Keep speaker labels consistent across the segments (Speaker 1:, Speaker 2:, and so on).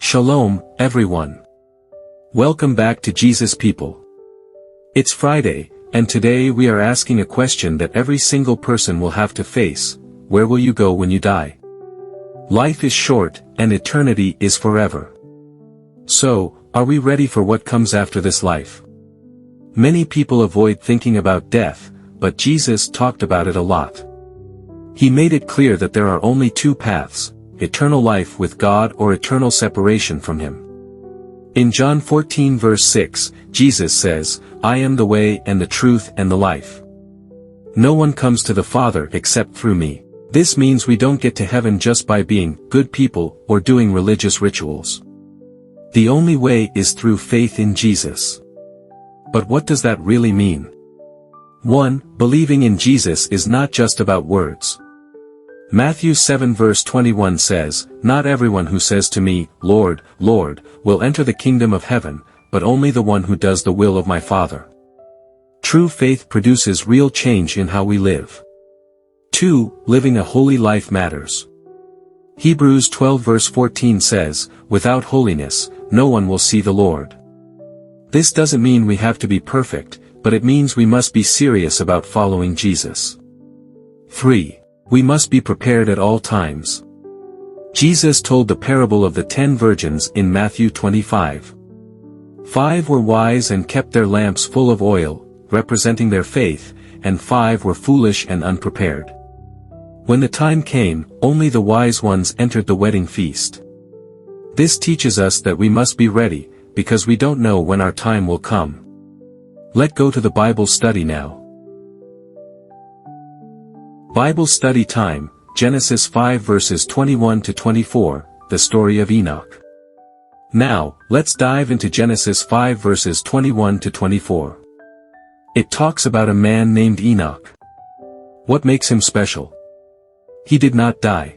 Speaker 1: Shalom, everyone. Welcome back to Jesus People. It's Friday, and today we are asking a question that every single person will have to face: where will you go when you die? Life is short, and eternity is forever. So, are we ready for what comes after this life? Many people avoid thinking about death, but Jesus talked about it a lot. He made it clear that there are only two paths: eternal life with God or eternal separation from Him. In John 14 verse 6, Jesus says, "I am the way and the truth and the life. No one comes to the Father except through me." This means we don't get to heaven just by being good people or doing religious rituals. The only way is through faith in Jesus. But what does that really mean? 1. Believing in Jesus is not just about words. Matthew 7 verse 21 says, "Not everyone who says to me, 'Lord, Lord,' will enter the kingdom of heaven, but only the one who does the will of my Father." True faith produces real change in how we live. 2. Living a holy life matters. Hebrews 12 verse 14 says, "Without holiness, no one will see the Lord." This doesn't mean we have to be perfect, but it means we must be serious about following Jesus. 3. We must be prepared at all times. Jesus told the parable of the 10 virgins in Matthew 25. 5 were wise and kept their lamps full of oil, representing their faith, and 5 were foolish and unprepared. When the time came, only the wise ones entered the wedding feast. This teaches us that we must be ready, because we don't know when our time will come. Let's go to the Bible study now. Bible study time, Genesis 5 verses 21 to 24, the story of Enoch. Now, let's dive into Genesis 5 verses 21 to 24. It talks about a man named Enoch. What makes him special? He did not die.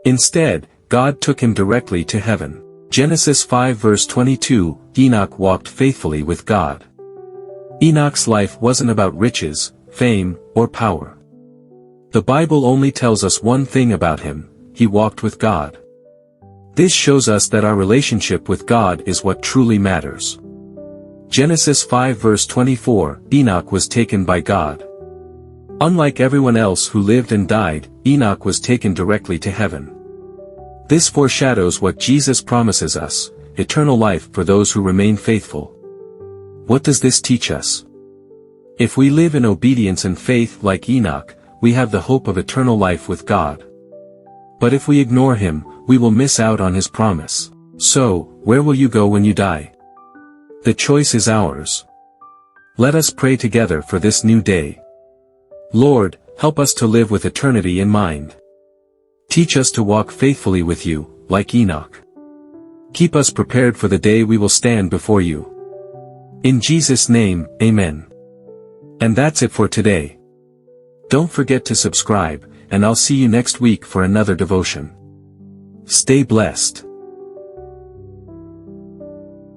Speaker 1: Instead, God took him directly to heaven. Genesis 5 verse 22, Enoch walked faithfully with God. Enoch's life wasn't about riches, fame, or power. The Bible only tells us one thing about him: he walked with God. This shows us that our relationship with God is what truly matters. Genesis 5 verse 24, Enoch was taken by God. Unlike everyone else who lived and died, Enoch was taken directly to heaven. This foreshadows what Jesus promises us: eternal life for those who remain faithful. What does this teach us? If we live in obedience and faith like Enoch, we have the hope of eternal life with God. But if we ignore Him, we will miss out on His promise. So, where will you go when you die? The choice is ours. Let us pray together for this new day. Lord, help us to live with eternity in mind. Teach us to walk faithfully with You, like Enoch. Keep us prepared for the day we will stand before You. In Jesus' name, Amen. And that's it for today. Don't forget to subscribe, and I'll see you next week for another devotion. Stay blessed.